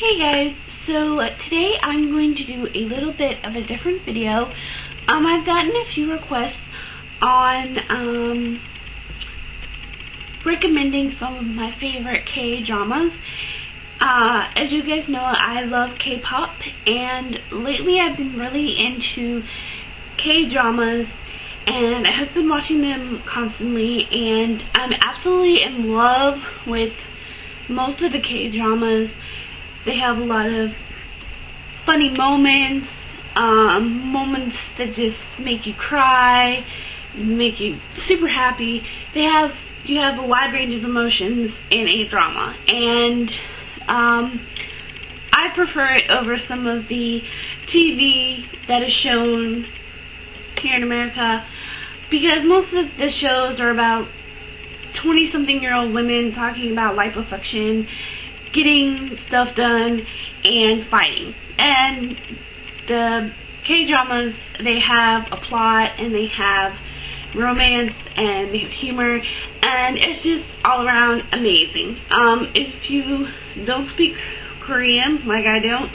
Hey guys, so today I'm going to do a little bit of a different video. I've gotten a few requests on recommending some of my favorite K-dramas. As you guys know, I love K-pop, and lately I've been really into K-dramas, and I have been watching them constantly, and I'm absolutely in love with most of the K-dramas. They have a lot of funny moments, moments that just make you cry, make you super happy. You have a wide range of emotions in a drama, and I prefer it over some of the TV that is shown here in America, because most of the shows are about 20-something-year-old women talking about liposuction, getting stuff done, and fighting. And the K-dramas, they have a plot, and they have romance, and they have humor, and it's just all around amazing. If you don't speak Korean, like I don't,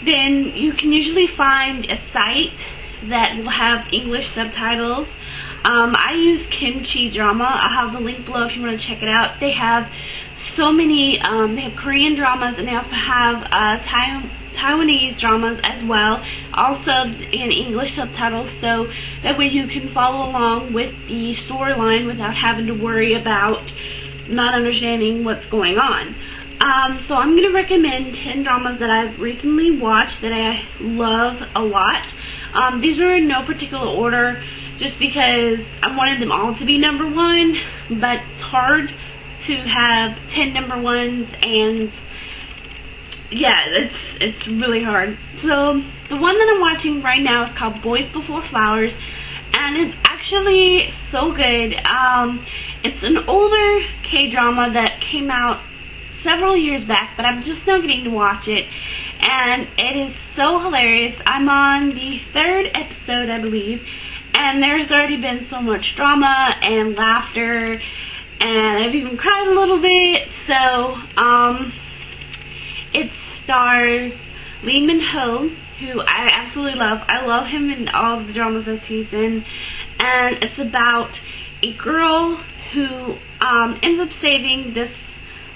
then you can usually find a site that will have English subtitles. I use Kimchi Drama. I'll have the link below if you want to check it out. They have so many, they have Korean dramas, and they also have Taiwanese dramas as well, also in English subtitles, so that way you can follow along with the storyline without having to worry about not understanding what's going on. So I'm going to recommend 10 dramas that I've recently watched that I love a lot. These are in no particular order, just because I wanted them all to be number one, but it's hard to have 10 number ones, and yeah, it's really hard. So the one that I'm watching right now is called Boys Before Flowers, and it's actually so good. It's an older K-drama that came out several years back, but I'm just now getting to watch it, and it is so hilarious. I'm on the 3rd episode, I believe, and there's already been so much drama and laughter, and I've even cried a little bit. So it stars Lee Min-ho, who I absolutely love. I love him in all of the dramas this season, and it's about a girl who ends up saving this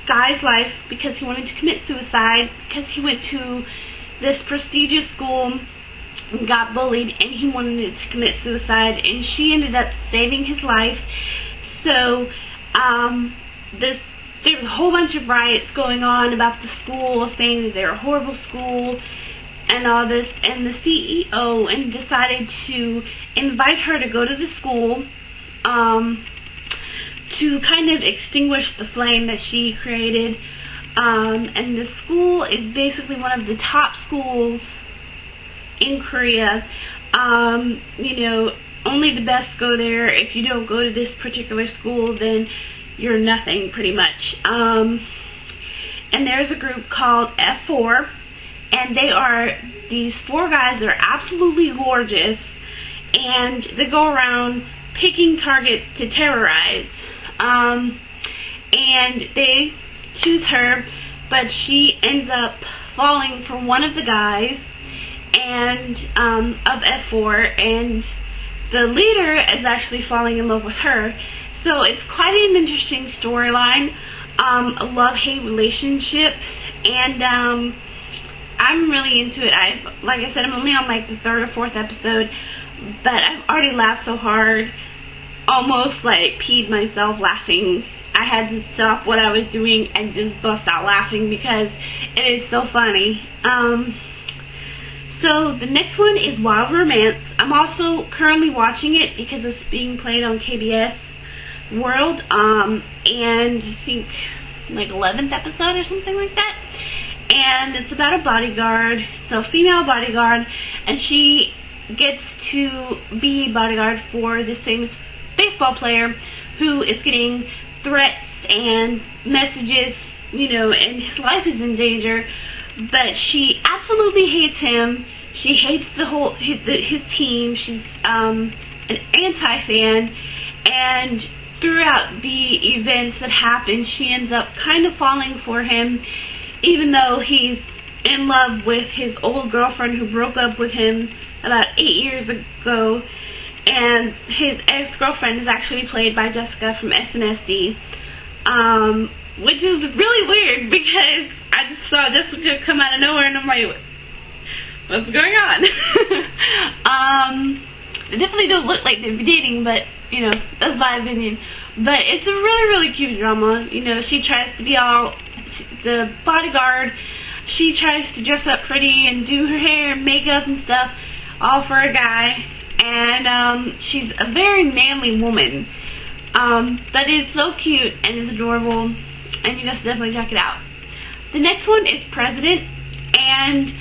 guy's life because he wanted to commit suicide, because he went to this prestigious school and got bullied, and he wanted to commit suicide, and she ended up saving his life. So there's a whole bunch of riots going on about the school, saying that they're a horrible school and all this, and the CEO decided to invite her to go to the school to kind of extinguish the flame that she created. And the school is basically one of the top schools in Korea. You know, only the best go there. If you don't go to this particular school, then you're nothing, pretty much. And there's a group called F4, and they are these 4 guys that are absolutely gorgeous, and they go around picking targets to terrorize. And they choose her, but she ends up falling for one of the guys and of F4, and the leader is actually falling in love with her. So it's quite an interesting storyline, a love-hate relationship, and I'm really into it. Like I said, I'm only on like the 3rd or 4th episode, but I've already laughed so hard, almost like peed myself laughing. I had to stop what I was doing and just bust out laughing because it is so funny. So the next one is Wild Romance. I'm also currently watching it because it's being played on KBS World, and I think like 11th episode or something like that. And it's about a bodyguard, so a female bodyguard, and she gets to be bodyguard for this famous baseball player who is getting threats and messages, you know, and his life is in danger. But she absolutely hates him. She hates his team. She's an anti-fan, and throughout the events that happen, she ends up kind of falling for him, even though he's in love with his old girlfriend who broke up with him about 8 years ago. And his ex-girlfriend is actually played by Jessica from SNSD, which is really weird because I just saw Jessica come out of nowhere and I'm like, what's going on? They definitely don't look like they're dating, but, you know, that's my opinion. But it's a really, really cute drama. You know, she tries to be the bodyguard. She tries to dress up pretty and do her hair and makeup and stuff, all for a guy. And she's a very manly woman. But it's so cute and it's adorable, and you guys should definitely check it out. The next one is President, and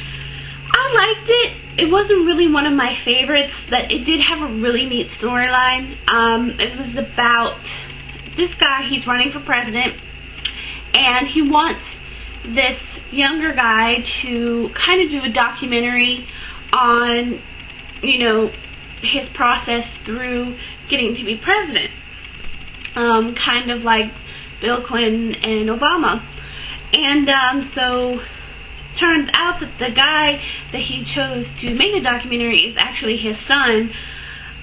I liked it. It wasn't really one of my favorites, but it did have a really neat storyline. It was about this guy. He's running for president, and he wants this younger guy to kind of do a documentary on, you know, his process through getting to be president. Kind of like Bill Clinton and Obama. And so turns out that the guy that he chose to make the documentary is actually his son.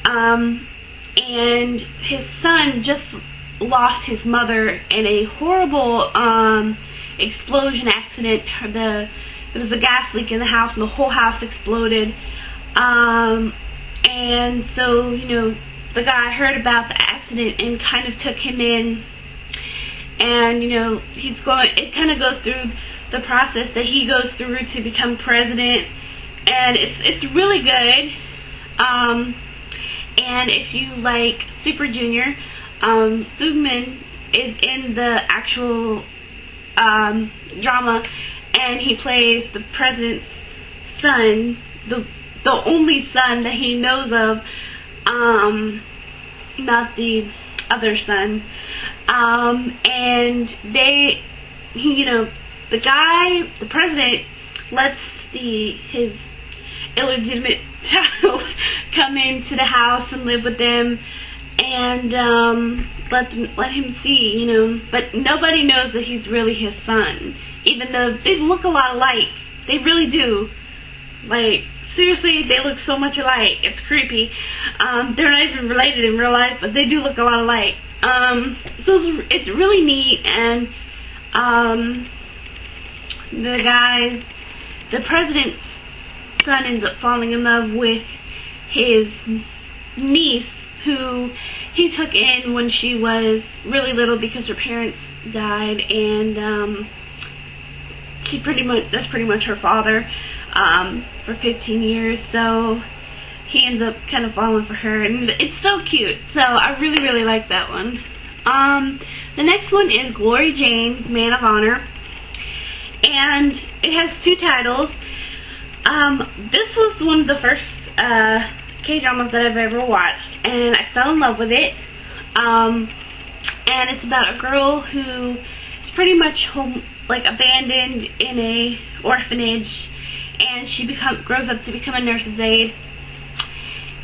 And his son just lost his mother in a horrible explosion accident. There was a gas leak in the house and the whole house exploded. And so, you know, the guy heard about the accident and kind of took him in. And, you know, it kind of goes through the process that he goes through to become president. And it's really good. And if you like Super Junior, Sugman is in the actual drama, and he plays the president's son, the only son that he knows of, not the other son. And you know, the president lets his illegitimate child come into the house and live with them, and let him see, you know, but nobody knows that he's really his son, even though they look a lot alike. They really do. Like, seriously, they look so much alike. It's creepy. They're not even related in real life, but they do look a lot alike. So it's really neat, and the president's son ends up falling in love with his niece, who he took in when she was really little because her parents died, and that's pretty much her father for 15 years. So he ends up kind of falling for her, and it's so cute. So I really, really like that one. The next one is Glory Jane's Man of Honor, and it has 2 titles. This was one of the first K-dramas that I've ever watched, and I fell in love with it. And it's about a girl who is pretty much abandoned in a orphanage, and she grows up to become a nurse's aide.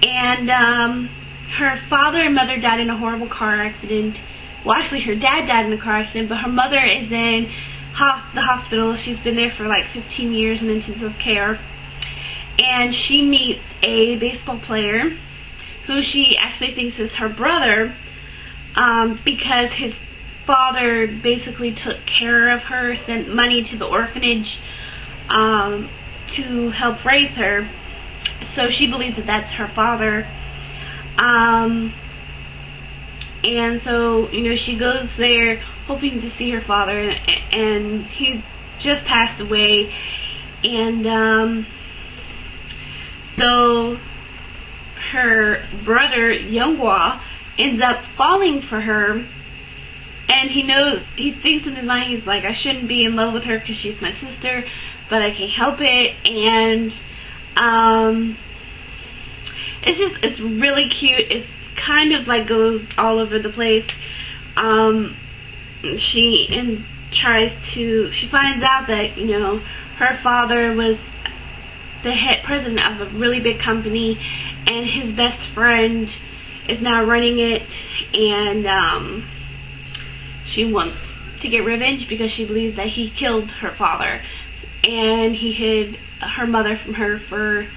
And her father and mother died in a horrible car accident. Well, actually, her dad died in a car accident, but her mother is in the hospital. She's been there for like 15 years in intensive care. And she meets a baseball player who she actually thinks is her brother, because his father basically took care of her, sent money to the orphanage to help raise her. So she believes that that's her father. And so, you know, she goes there hoping to see her father, and he just passed away. And so her brother, Younghwa, ends up falling for her, and he thinks in his mind, he's like, I shouldn't be in love with her because she's my sister, but I can't help it. And it's really cute. It's kind of like goes all over the place. She finds out that, you know, her father was the head president of a really big company, and his best friend is now running it, and she wants to get revenge because she believes that he killed her father, and he hid her mother from her for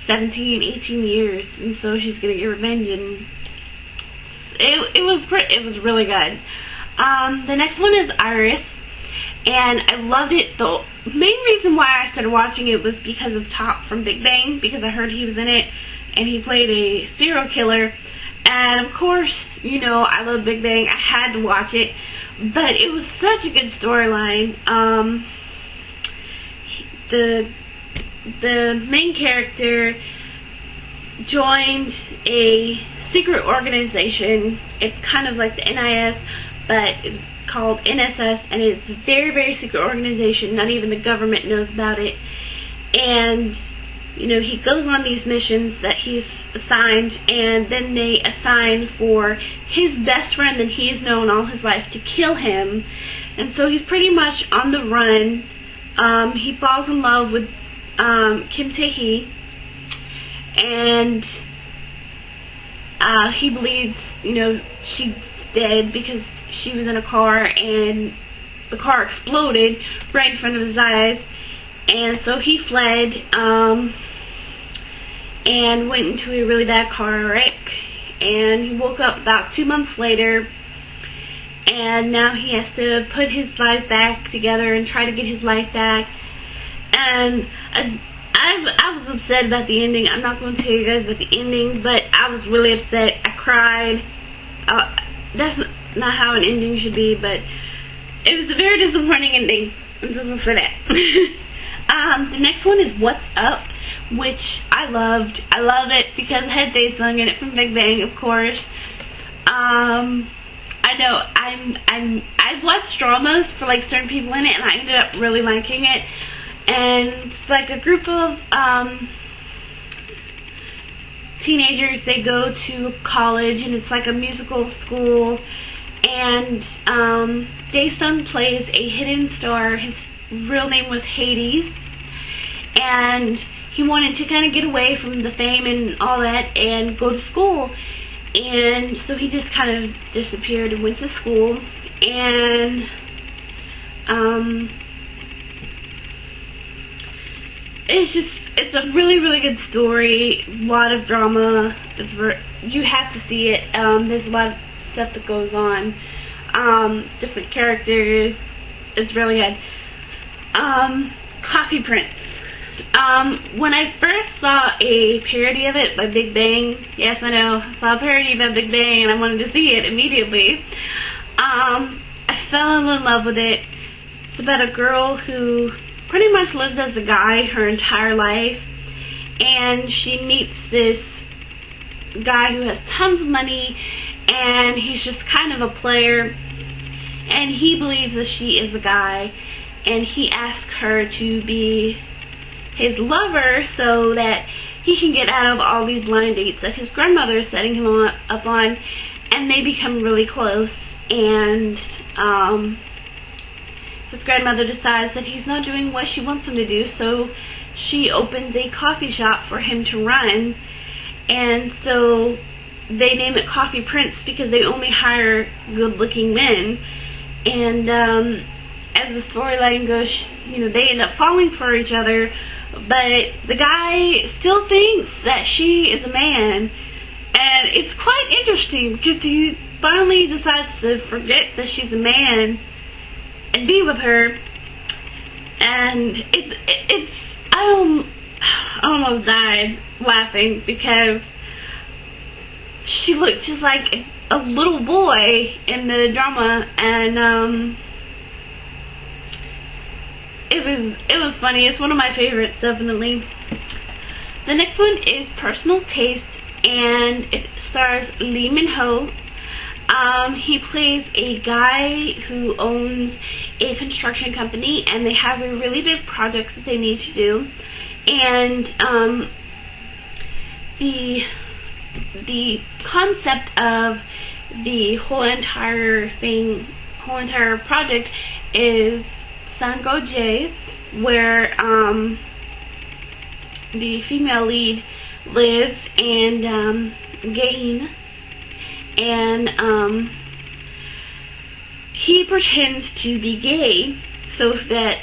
17, 18 years, and so she's gonna get revenge, and it was great. It was really good. The next one is Iris, and I loved it. The main reason why I started watching it was because of Top from Big Bang, because I heard he was in it, and he played a serial killer, and of course, you know, I love Big Bang. I had to watch it, but it was such a good storyline. The main character joined a secret organization. It's kind of like the NIS, but it's called NSS, and it's a very, very secret organization. Not even the government knows about it. And, you know, he goes on these missions that he's assigned, and then they assign for his best friend that he's known all his life to kill him. And so he's pretty much on the run. He falls in love with Kim Tae-hee, and he believes, you know, she's dead because she was in a car and the car exploded right in front of his eyes, and so he fled and went into a really bad car wreck, and he woke up about 2 months later, and now he has to put his life back together and try to get his life back. And I was upset about the ending. I'm not going to tell you guys about the ending, but I was really upset. I cried. That's not how an ending should be, but it was a very disappointing ending. I'm just going to say that. The next one is What's Up, which I loved. I love it because it had Daesung in it from Big Bang, of course. I know I've watched dramas for like certain people in it, and I ended up really liking it. And it's like a group of teenagers. They go to college, and it's like a musical school, and Daesung plays a hidden star. His real name was Hades, and he wanted to kind of get away from the fame and all that and go to school, and so he just kind of disappeared and went to school. And it's a really, really good story. A lot of drama. You have to see it. There's a lot of stuff that goes on. Different characters. It's really good. Coffee Prince. When I first saw a parody of it by Big Bang, yes, I know, I saw a parody by Big Bang and I wanted to see it immediately. I fell in love with it. It's about a girl who pretty much lives as a guy her entire life, and she meets this guy who has tons of money, and he's just kind of a player, and he believes that she is a guy, and he asks her to be his lover so that he can get out of all these blind dates that his grandmother is setting him up on, and they become really close. And his grandmother decides that he's not doing what she wants him to do, so she opens a coffee shop for him to run, and so they name it Coffee Prince because they only hire good-looking men. And as the storyline goes, you know, they end up falling for each other, but the guy still thinks that she is a man, and it's quite interesting because he finally decides to forget that she's a man and be with her, and it's I almost died laughing because she looked just like a little boy in the drama, and it was funny. It's one of my favorites, definitely. The next one is Personal Taste, and it stars Lee Min-ho. He plays a guy who owns a construction company, and they have a really big project that they need to do, and the concept of the whole entire project is Sangoje, where the female lead lives, and gain, and he pretends to be gay so that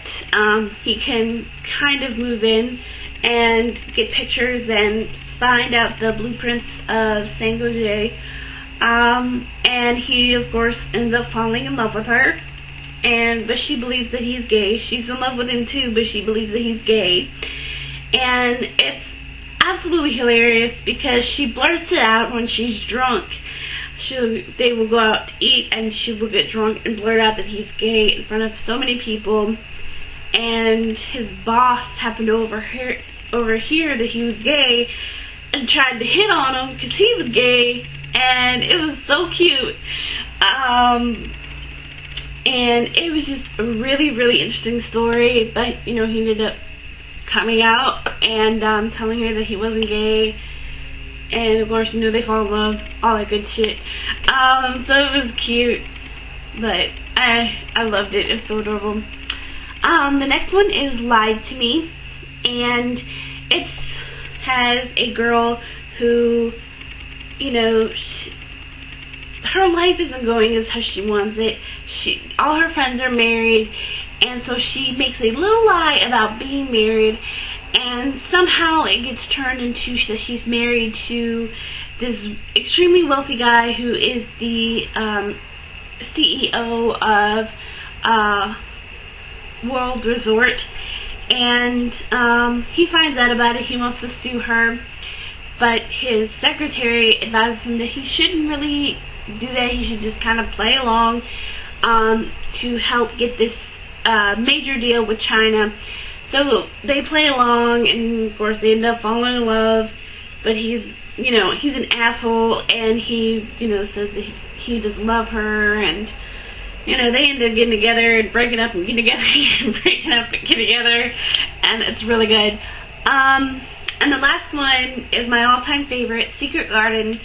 he can kind of move in and get pictures and find out the blueprints of Sangoje. And he, of course, ends up falling in love with her, but she believes that he's gay. She's in love with him too, but she believes that he's gay. And it's absolutely hilarious because she blurts it out when she's drunk. They will go out to eat, and she will get drunk and blurt out that he's gay in front of so many people. And his boss happened to overhear that he was gay and tried to hit on him because he was gay, and it was so cute. And it was just a really, really interesting story. But, you know, he ended up coming out and telling her that he wasn't gay. And, of course, you know, they fall in love, all that good shit. So it was cute. But I loved it. It's so adorable. The next one is Lied to Me. And it has a girl who, you know, her life isn't going as how she wants it. All her friends are married, and so she makes a little lie about being married, and somehow it gets turned into that she's married to this extremely wealthy guy who is the CEO of World Resort, and he finds out about it. He wants to sue her, but his secretary advises him that he shouldn't really do that. He should just kind of play along to help get this major deal with China. So they play along, and of course they end up falling in love, but he's an asshole, and he, says that he doesn't love her, and, they end up getting together and breaking up and getting together and breaking up and getting together, and it's really good. And the last one is my all-time favorite, Secret Garden.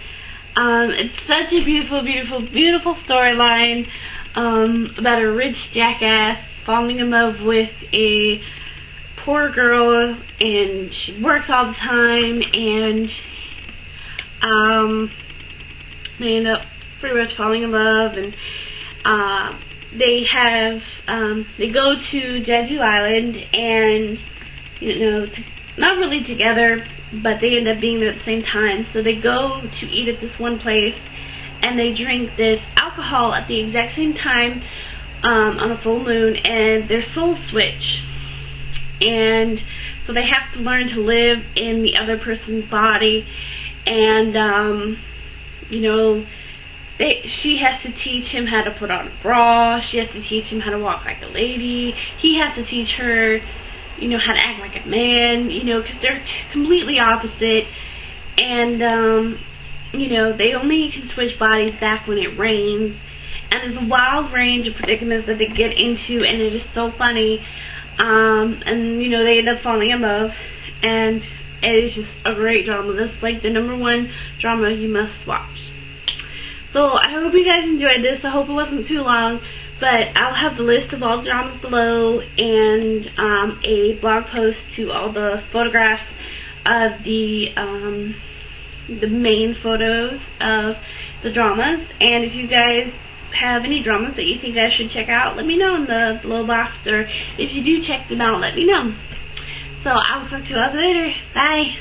It's such a beautiful, beautiful, beautiful storyline about a rich jackass falling in love with a poor girl, and she works all the time, and they end up pretty much falling in love, and they go to Jeju Island, and not really together, but they end up being there at the same time. So they go to eat at this one place, and they drink this alcohol at the exact same time on a full moon, and their souls switch. And so they have to learn to live in the other person's body, and she has to teach him how to put on a bra. She has to teach him how to walk like a lady. He has to teach her, how to act like a man, because they're completely opposite. And, they only can switch bodies back when it rains. And there's a wild range of predicaments that they get into, and it is so funny. And, they end up falling in love. And it is just a great drama. This is like the #1 drama you must watch. So I hope you guys enjoyed this. I hope it wasn't too long. But I'll have the list of all the dramas below, and a blog post to all the photographs of the main photos of the dramas. And if you guys have any dramas that you think I should check out, let me know in the below box, or if you do check them out, let me know. So I will talk to you all later. Bye.